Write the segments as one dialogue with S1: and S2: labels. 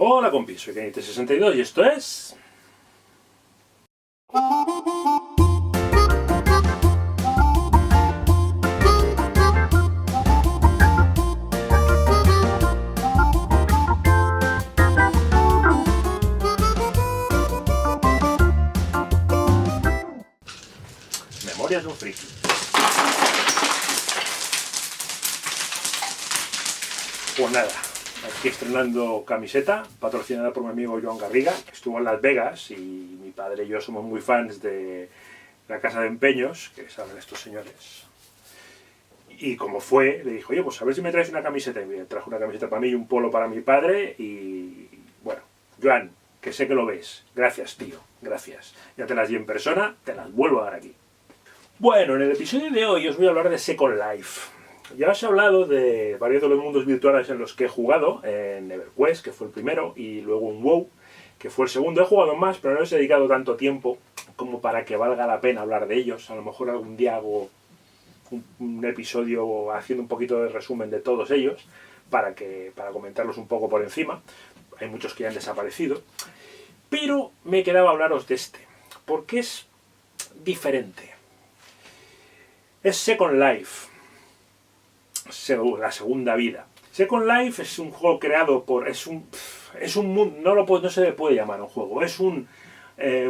S1: Hola compis, soy Kenite62 y esto es... Memorias de un friki. Pues nada, aquí estrenando camiseta, patrocinada por mi amigo Joan Garriga, que estuvo en Las Vegas, y mi padre y yo somos muy fans de la casa de empeños, que saben estos señores. Y como fue, le dijo, oye, pues a ver si me traes una camiseta. Y me trajo una camiseta para mí y un polo para mi padre. Y bueno, Joan, que sé que lo ves. Gracias, tío, gracias. Ya te las di en persona, te las vuelvo a dar aquí. Bueno, en el episodio de hoy os voy a hablar de Second Life. Ya os he hablado de varios de los mundos virtuales en los que he jugado, en EverQuest, que fue el primero, y luego en WoW, que fue el segundo. He jugado más, pero no les he dedicado tanto tiempo como para que valga la pena hablar de ellos. A lo mejor algún día hago un episodio haciendo un poquito de resumen de todos ellos, para comentarlos un poco por encima. Hay muchos que ya han desaparecido. Pero me quedaba hablaros de este, porque es diferente. Es Second Life. La segunda vida. Second Life es un juego creado por... Es un mundo... No se le puede llamar un juego. Es un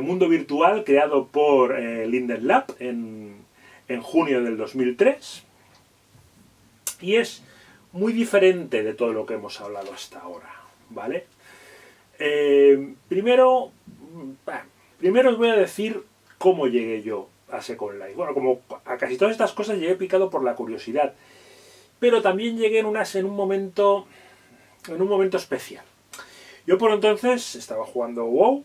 S1: mundo virtual creado por Linden Lab en junio del 2003. Y es muy diferente de todo lo que hemos hablado hasta ahora, ¿vale? Primero os voy a decir cómo llegué yo a Second Life. Bueno, como a casi todas estas cosas llegué picado por la curiosidad. Pero también llegué en un momento especial. Yo por entonces estaba jugando WoW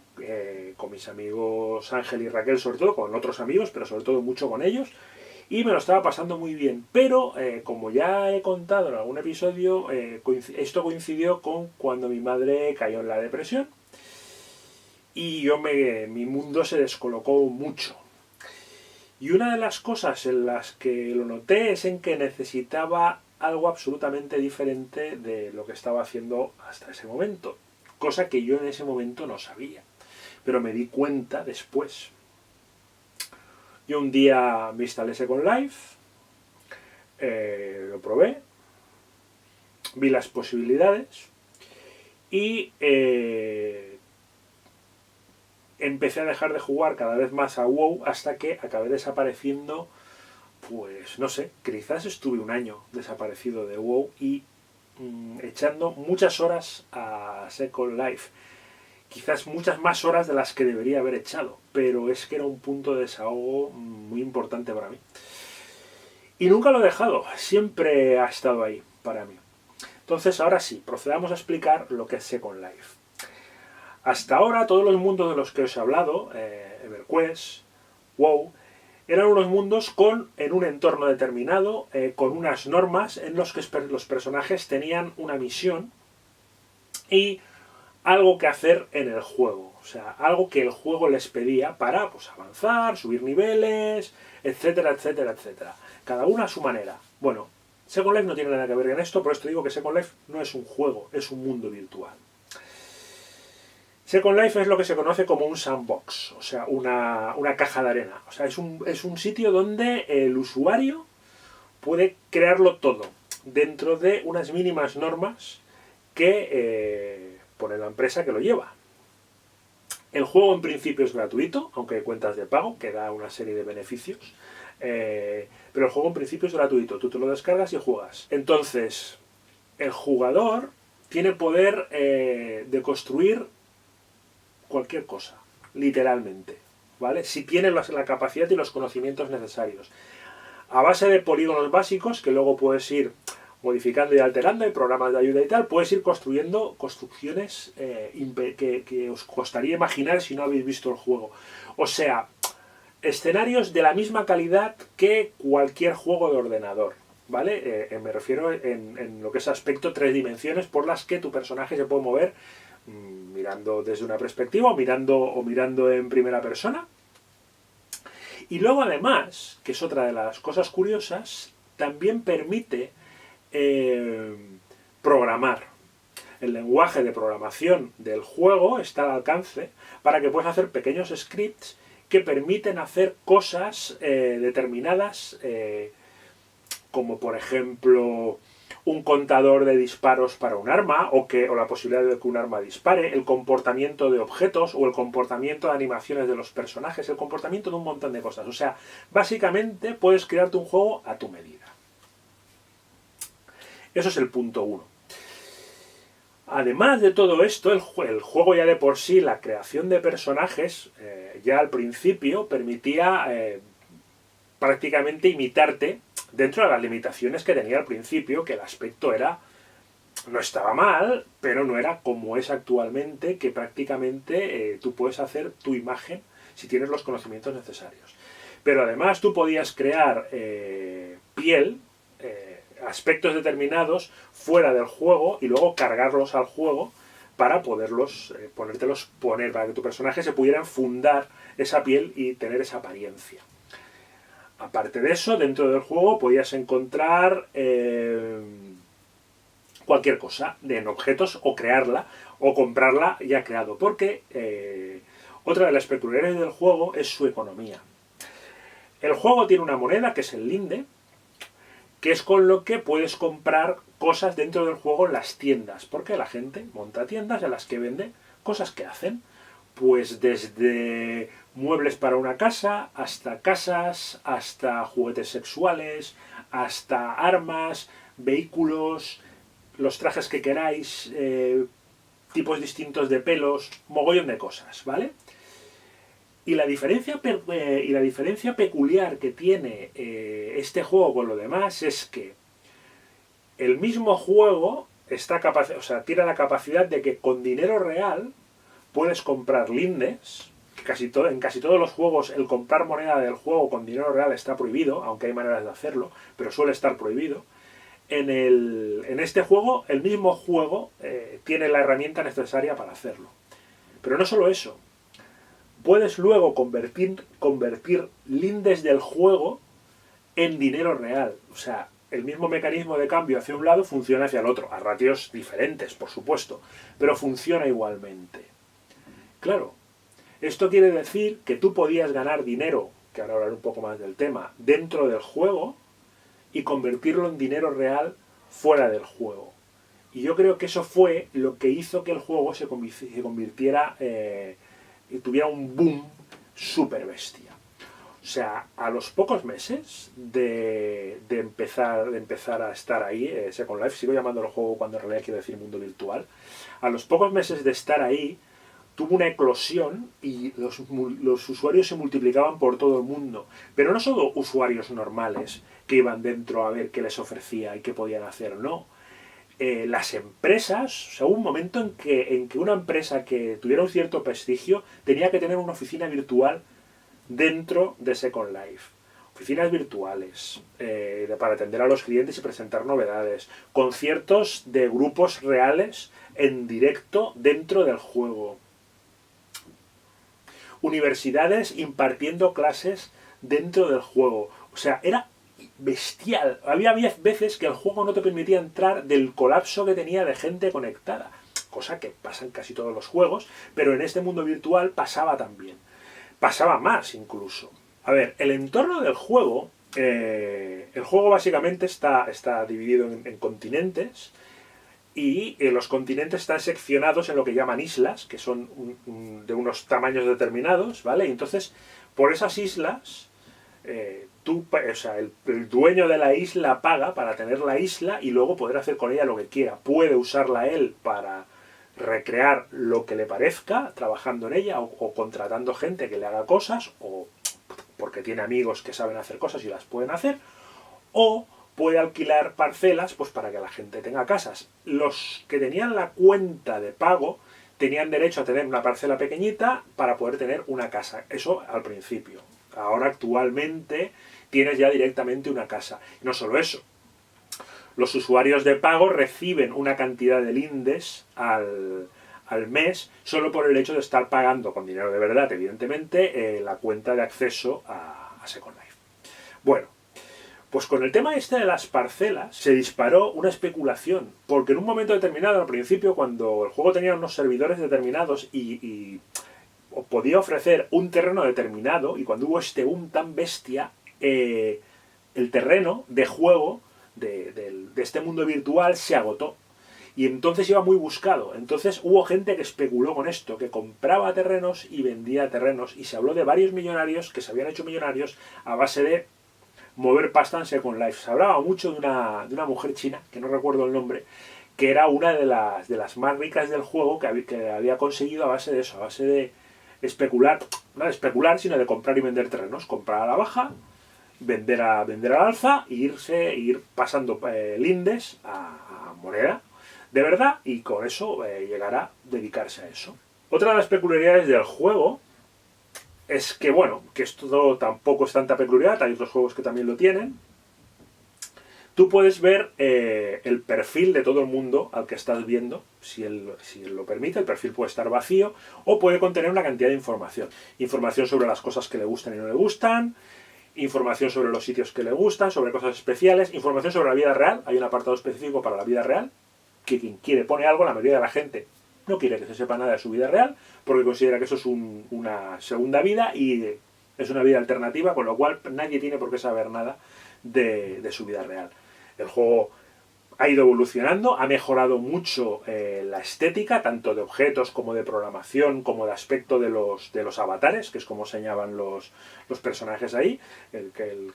S1: con mis amigos Ángel y Raquel, sobre todo, con otros amigos, pero sobre todo mucho con ellos, y me lo estaba pasando muy bien. Pero, como ya he contado en algún episodio, esto coincidió con cuando mi madre cayó en la depresión, y mi mundo se descolocó mucho. Y una de las cosas en las que lo noté es en que necesitaba algo absolutamente diferente de lo que estaba haciendo hasta ese momento. Cosa que yo en ese momento no sabía. Pero me di cuenta después. Yo un día me instalé Second Life, lo probé, vi las posibilidades y empecé a dejar de jugar cada vez más a WoW hasta que acabé desapareciendo. Pues no sé, quizás estuve un año desaparecido de WoW y echando muchas horas a Second Life. Quizás muchas más horas de las que debería haber echado, pero es que era un punto de desahogo muy importante para mí. Y nunca lo he dejado, siempre ha estado ahí para mí. Entonces ahora sí, procedamos a explicar lo que es Second Life. Hasta ahora todos los mundos de los que os he hablado, EverQuest, WoW, eran unos mundos en un entorno determinado, con unas normas en los que los personajes tenían una misión y algo que hacer en el juego. O sea, algo que el juego les pedía para avanzar, subir niveles, etcétera, etcétera, etcétera. Cada uno a su manera. Bueno, Second Life no tiene nada que ver con esto, por esto digo que Second Life no es un juego, es un mundo virtual. Second Life es lo que se conoce como un sandbox, o sea, una caja de arena. O sea, es un sitio donde el usuario puede crearlo todo, dentro de unas mínimas normas que pone la empresa que lo lleva. El juego en principio es gratuito, aunque hay cuentas de pago, que da una serie de beneficios. Pero el juego en principio es gratuito, tú te lo descargas y juegas. Entonces, el jugador tiene poder de construir cualquier cosa, literalmente, ¿vale? Si tiene la capacidad y los conocimientos necesarios. A base de polígonos básicos, que luego puedes ir modificando y alterando, y programas de ayuda y tal, puedes ir construyendo construcciones que os costaría imaginar si no habéis visto el juego. O sea, escenarios de la misma calidad que cualquier juego de ordenador, ¿vale? Me refiero en lo que es aspecto 3 dimensiones por las que tu personaje se puede mover mirando desde una perspectiva o mirando en primera persona. Y luego además, que es otra de las cosas curiosas, también permite programar. el lenguaje de programación del juego está al alcance para que puedas hacer pequeños scripts que permiten hacer cosas determinadas, como por ejemplo un contador de disparos para un arma, o la posibilidad de que un arma dispare, el comportamiento de objetos, o el comportamiento de animaciones de los personajes, el comportamiento de un montón de cosas. O sea, básicamente puedes crearte un juego a tu medida. Eso es el punto 1. Además de todo esto, el juego ya de por sí, la creación de personajes, ya al principio permitía prácticamente imitarte dentro de las limitaciones que tenía al principio, que el aspecto no estaba mal, pero no era como es actualmente, que prácticamente tú puedes hacer tu imagen si tienes los conocimientos necesarios. Pero además tú podías crear piel, aspectos determinados fuera del juego y luego cargarlos al juego para poderlos poner, para que tu personaje se pudiera enfundar esa piel y tener esa apariencia. Aparte de eso, dentro del juego podías encontrar cualquier cosa en objetos, o crearla o comprarla ya creado, porque otra de las peculiaridades del juego es su economía. El juego tiene una moneda que es el linde, que es con lo que puedes comprar cosas dentro del juego en las tiendas, porque la gente monta tiendas en las que vende cosas que hacen, pues desde muebles para una casa, hasta casas, hasta juguetes sexuales, hasta armas, vehículos, los trajes que queráis, tipos distintos de pelos, mogollón de cosas, ¿vale? Y la diferencia peculiar que tiene este juego con lo demás es que el mismo juego tiene la capacidad de que con dinero real puedes comprar lindes. En casi todos los juegos el comprar moneda del juego con dinero real está prohibido, aunque hay maneras de hacerlo, pero suele estar prohibido. En este juego, el mismo juego tiene la herramienta necesaria para hacerlo. Pero no solo eso. Puedes luego convertir lindes del juego en dinero real. O sea, el mismo mecanismo de cambio hacia un lado funciona hacia el otro, a ratios diferentes, por supuesto, pero funciona igualmente. Claro, esto quiere decir que tú podías ganar dinero, que ahora hablaré un poco más del tema, dentro del juego y convertirlo en dinero real fuera del juego. Y yo creo que eso fue lo que hizo que el juego se convirtiera y tuviera un boom súper bestia. O sea, a los pocos meses de empezar a estar ahí, Second Life, sigo llamándolo juego cuando en realidad quiero decir mundo virtual, a los pocos meses de estar ahí, tuvo una eclosión y los usuarios se multiplicaban por todo el mundo. Pero no solo usuarios normales que iban dentro a ver qué les ofrecía y qué podían hacer, no. Las empresas, o sea, hubo un momento en que una empresa que tuviera un cierto prestigio tenía que tener una oficina virtual dentro de Second Life. Oficinas virtuales para atender a los clientes y presentar novedades, conciertos de grupos reales en directo dentro del juego, universidades impartiendo clases dentro del juego. O sea, era bestial. Había veces que el juego no te permitía entrar del colapso que tenía de gente conectada, cosa que pasa en casi todos los juegos, pero en este mundo virtual pasaba también. Pasaba más incluso. A ver, el entorno del juego, el juego básicamente está dividido en continentes, y los continentes están seccionados en lo que llaman islas, que son de unos tamaños determinados, ¿vale? Y entonces, por esas islas, el dueño de la isla paga para tener la isla y luego poder hacer con ella lo que quiera. Puede usarla él para recrear lo que le parezca, trabajando en ella, o contratando gente que le haga cosas, o porque tiene amigos que saben hacer cosas y las pueden hacer, o puede alquilar parcelas pues para que la gente tenga casas. Los que tenían la cuenta de pago tenían derecho a tener una parcela pequeñita para poder tener una casa. Eso al principio. Ahora actualmente tienes ya directamente una casa. No solo eso. Los usuarios de pago reciben una cantidad de lindes al mes solo por el hecho de estar pagando con dinero de verdad, evidentemente, la cuenta de acceso a Second Life. Bueno, Pues con el tema este de las parcelas se disparó una especulación, porque en un momento determinado, al principio, cuando el juego tenía unos servidores determinados y podía ofrecer un terreno determinado, y cuando hubo este boom tan bestia, el terreno de juego de este mundo virtual se agotó. Y entonces iba muy buscado. Entonces hubo gente que especuló con esto, que compraba terrenos y vendía terrenos. Y se habló de varios millonarios que se habían hecho millonarios a base de mover pasta en Second Life. Se hablaba mucho de una mujer china, que no recuerdo el nombre, que era una de las más ricas del juego, que había conseguido a base de eso, a base de especular, no de especular, sino de comprar y vender terrenos. Comprar a la baja, vender al alza, e ir pasando lindes a moneda de verdad, y con eso llegará a dedicarse a eso. Otra de las peculiaridades del juego es que, bueno, que esto tampoco es tanta peculiaridad, hay otros juegos que también lo tienen. Tú puedes ver el perfil de todo el mundo al que estás viendo, si él lo permite. El perfil puede estar vacío o puede contener una cantidad de información. Información sobre las cosas que le gustan y no le gustan, información sobre los sitios que le gustan, sobre cosas especiales, información sobre la vida real. Hay un apartado específico para la vida real, que quien quiere pone algo. La mayoría de la gente no quiere que se sepa nada de su vida real, porque considera que eso es una segunda vida y es una vida alternativa, con lo cual nadie tiene por qué saber nada de su vida real. El juego ha ido evolucionando, ha mejorado mucho la estética, tanto de objetos como de programación, como de aspecto de los avatares, que es como se llaman los personajes ahí,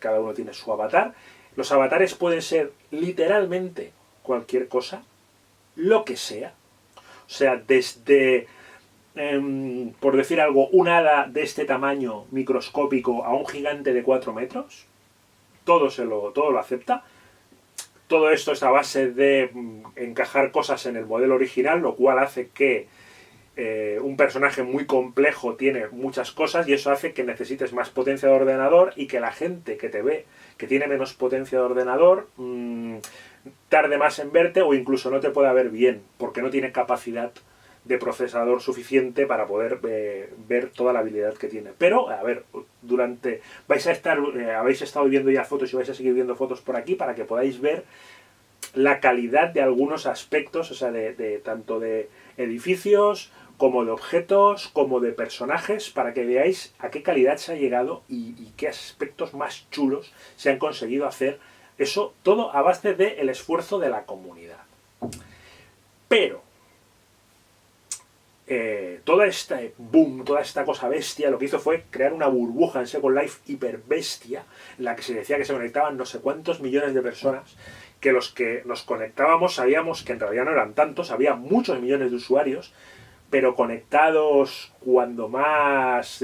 S1: cada uno tiene su avatar. Los avatares pueden ser literalmente cualquier cosa, lo que sea. O sea, desde, por decir algo, un hada de este tamaño microscópico a un gigante de 4 metros, todo lo acepta. Todo esto es a base de encajar cosas en el modelo original, lo cual hace que un personaje muy complejo tiene muchas cosas, y eso hace que necesites más potencia de ordenador, y que la gente que te ve que tiene menos potencia de ordenador tarde más en verte, o incluso no te pueda ver bien, porque no tiene capacidad de procesador suficiente para poder ver toda la habilidad que tiene. Pero, a ver, habéis estado viendo ya fotos y vais a seguir viendo fotos por aquí para que podáis ver la calidad de algunos aspectos, o sea, tanto de edificios, como de objetos, como de personajes, para que veáis a qué calidad se ha llegado y qué aspectos más chulos se han conseguido hacer. Eso todo a base del esfuerzo de la comunidad. Pero toda este boom, toda esta cosa bestia, lo que hizo fue crear una burbuja en Second Life hiper bestia, en la que se decía que se conectaban no sé cuántos millones de personas, que los que nos conectábamos sabíamos que en realidad no eran tantos, había muchos millones de usuarios, pero conectados cuando más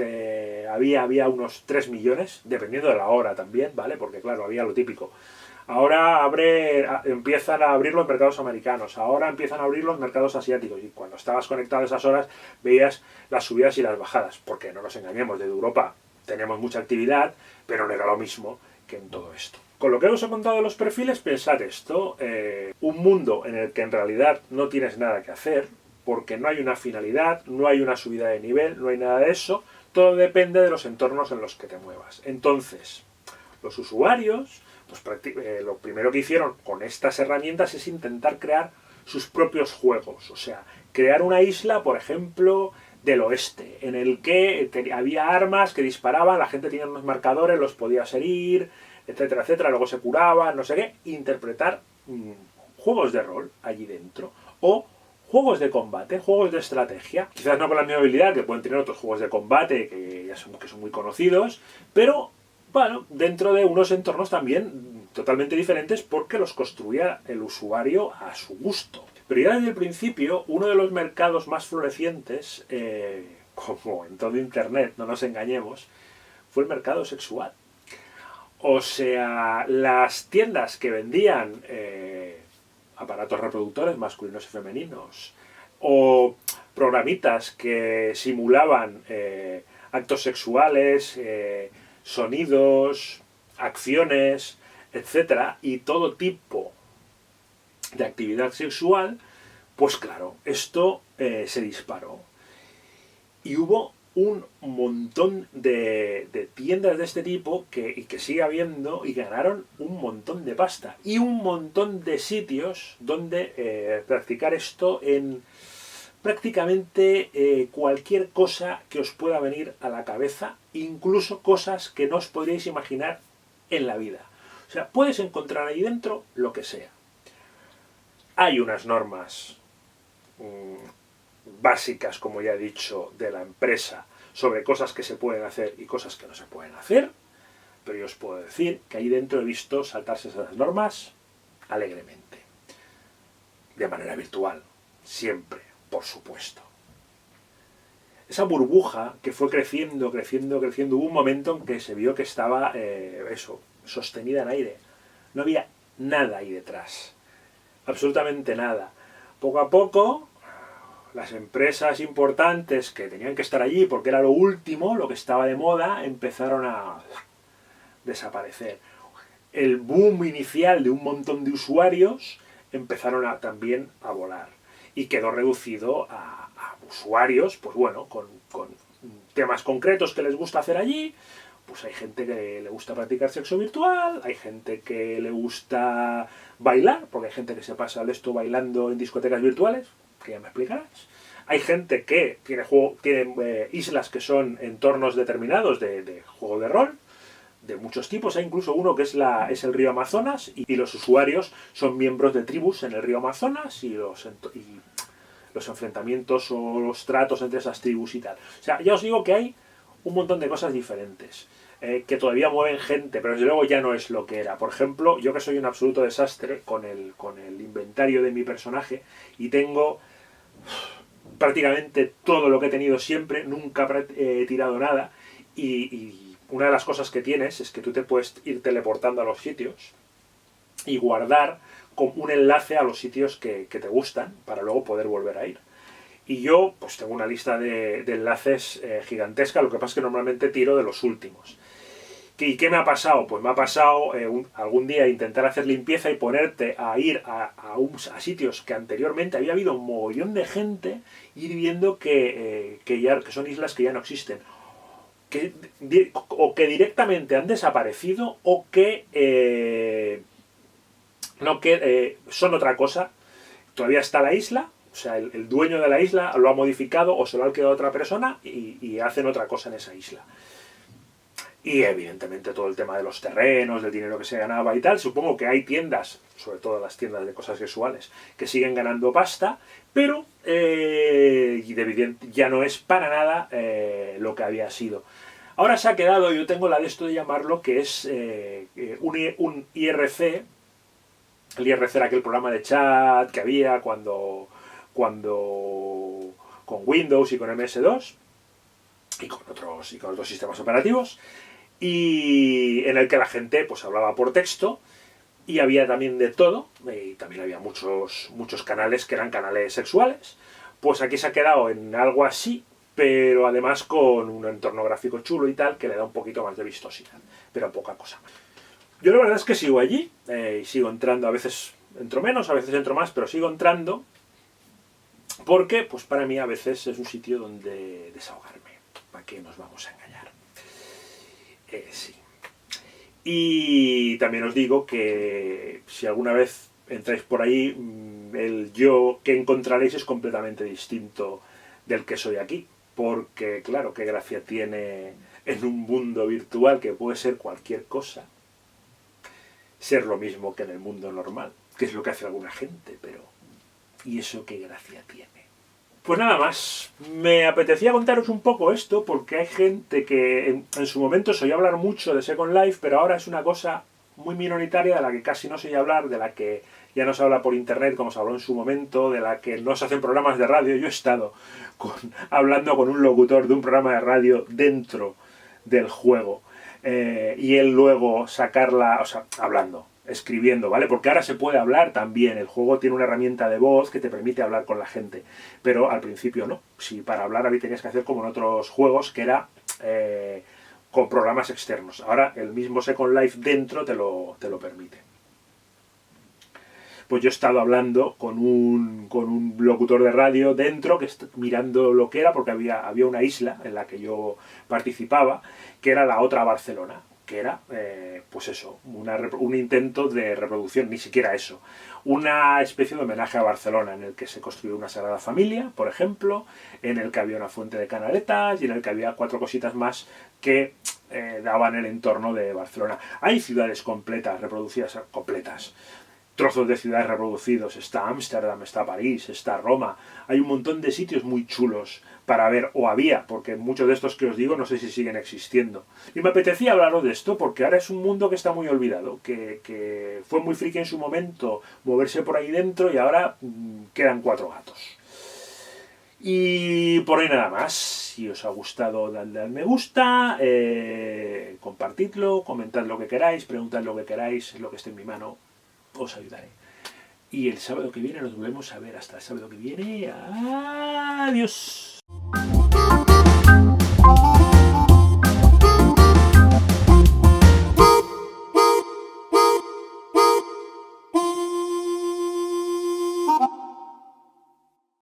S1: había unos 3 millones, dependiendo de la hora también, ¿vale? Porque claro, había lo típico. Ahora empiezan a abrir los mercados americanos, ahora empiezan a abrir los mercados asiáticos, y cuando estabas conectado a esas horas veías las subidas y las bajadas, porque no nos engañemos, desde Europa tenemos mucha actividad, pero no era lo mismo que en todo esto. Con lo que os he contado de los perfiles, pensad esto, un mundo en el que en realidad no tienes nada que hacer, porque no hay una finalidad, no hay una subida de nivel, no hay nada de eso, todo depende de los entornos en los que te muevas. Entonces, los usuarios, pues lo primero que hicieron con estas herramientas es intentar crear sus propios juegos, o sea, crear una isla, por ejemplo, del oeste, en el que había armas que disparaban, la gente tenía unos marcadores, los podías herir, etcétera, etcétera, luego se curaban, no sé qué, interpretar juegos de rol allí dentro, o juegos de combate, juegos de estrategia, quizás no con la misma habilidad que pueden tener otros juegos de combate que son muy conocidos, pero bueno, dentro de unos entornos también totalmente diferentes, porque los construía el usuario a su gusto. Pero ya desde el principio, uno de los mercados más florecientes, como en todo Internet, no nos engañemos, fue el mercado sexual. O sea, las tiendas que vendían aparatos reproductores masculinos y femeninos, o programitas que simulaban actos sexuales, sonidos, acciones, etcétera, y todo tipo de actividad sexual, pues claro, esto se disparó. Y hubo un montón de tiendas de este tipo y que sigue habiendo y ganaron un montón de pasta y un montón de sitios donde practicar esto en prácticamente cualquier cosa que os pueda venir a la cabeza, incluso cosas que no os podríais imaginar en la vida. O sea, puedes encontrar ahí dentro lo que sea. Hay unas normas básicas, como ya he dicho, de la empresa sobre cosas que se pueden hacer y cosas que no se pueden hacer, pero yo os puedo decir que ahí dentro he visto saltarse esas normas alegremente, de manera virtual, siempre, por supuesto. Esa burbuja que fue creciendo, hubo un momento en que se vio que estaba, sostenida en aire. No había nada ahí detrás, absolutamente nada. Poco a poco, las empresas importantes que tenían que estar allí porque era lo último, lo que estaba de moda, empezaron a desaparecer. El boom inicial de un montón de usuarios empezaron también a volar. Y quedó reducido a usuarios, pues bueno, con temas concretos que les gusta hacer allí. Pues hay gente que le gusta practicar sexo virtual, hay gente que le gusta bailar, porque hay gente que se pasa de esto bailando en discotecas virtuales, que ya me explicarás. Hay gente que tiene islas que son entornos determinados de juego de rol, de muchos tipos. Hay incluso uno que es el río Amazonas, y los usuarios son miembros de tribus en el río Amazonas, y los enfrentamientos o los tratos entre esas tribus y tal. O sea, ya os digo que hay un montón de cosas diferentes, que todavía mueven gente, pero desde luego ya no es lo que era. Por ejemplo, yo que soy un absoluto desastre con el inventario de mi personaje, y tengo prácticamente todo lo que he tenido siempre, nunca he tirado nada, y una de las cosas que tienes es que tú te puedes ir teleportando a los sitios y guardar con un enlace a los sitios que te gustan para luego poder volver a ir. Y yo pues tengo una lista de enlaces gigantesca, lo que pasa es que normalmente tiro de los últimos. ¿Y qué me ha pasado? Pues me ha pasado algún día intentar hacer limpieza y ponerte a ir a sitios que anteriormente había habido un mogollón de gente, y ir viendo que son islas que ya no existen. O que directamente han desaparecido, o que son otra cosa. Todavía está la isla, o sea, el dueño de la isla lo ha modificado o se lo ha alquilado a otra persona y hacen otra cosa en esa isla. Y evidentemente todo el tema de los terrenos, del dinero que se ganaba y tal. Supongo que hay tiendas, sobre todo las tiendas de cosas sexuales, que siguen ganando pasta, pero ya no es para nada lo que había sido. Ahora se ha quedado, yo tengo la de esto de llamarlo, que es un IRC. El IRC era aquel programa de chat que había cuando con Windows y con MS2 y con otros sistemas operativos, y en el que la gente pues hablaba por texto, y había también de todo, y también había muchos canales que eran canales sexuales. Pues aquí se ha quedado en algo así, pero además con un entorno gráfico chulo y tal, que le da un poquito más de vistosidad, pero poca cosa más. Yo la verdad es que sigo allí, y sigo entrando, a veces entro menos, a veces entro más, pero sigo entrando, porque pues para mí a veces es un sitio donde desahogarme. ¿Para qué nos vamos a engañar? Sí. Y también os digo que si alguna vez entráis por ahí, el yo que encontraréis es completamente distinto del que soy aquí. Porque, claro, qué gracia tiene en un mundo virtual, que puede ser cualquier cosa, ser lo mismo que en el mundo normal, que es lo que hace alguna gente, pero ¿y eso qué gracia tiene? Pues nada más, me apetecía contaros un poco esto, porque hay gente que en su momento se oía hablar mucho de Second Life, pero ahora es una cosa muy minoritaria, de la que casi no se oye hablar, de la que ya no se habla por internet como se habló en su momento, de la que no se hacen programas de radio. Yo he estado hablando con un locutor de un programa de radio dentro del juego, y él luego sacarla, o sea, escribiendo, ¿vale? Porque ahora se puede hablar también. El juego tiene una herramienta de voz que te permite hablar con la gente, pero al principio no. Si para hablar había tenías que hacer como en otros juegos, que era con programas externos. Ahora el mismo Second Life dentro te lo permite. pues yo he estado hablando con un locutor de radio dentro, mirando lo que era, porque había una isla en la que yo participaba, que era la otra Barcelona, que era, pues eso, un intento de reproducción, ni siquiera eso, una especie de homenaje a Barcelona, en el que se construyó una Sagrada Familia, por ejemplo, en el que había una fuente de canaletas y en el que había 4 cositas más que daban el entorno de Barcelona. Hay ciudades completas, reproducidas, completas, trozos de ciudades reproducidos. Está Ámsterdam, está París, está Roma. Hay un montón de sitios muy chulos para ver, o había, porque muchos de estos que os digo no sé si siguen existiendo. Y me apetecía hablaros de esto porque ahora es un mundo que está muy olvidado, que fue muy friki en su momento moverse por ahí dentro y ahora quedan 4 gatos. Y por ahí nada más. Si os ha gustado, dadle al me gusta, compartidlo, comentad lo que queráis, preguntad lo que queráis, lo que esté en mi mano, os ayudaré. Y el sábado que viene nos volvemos a ver. Hasta el sábado que viene. Adiós.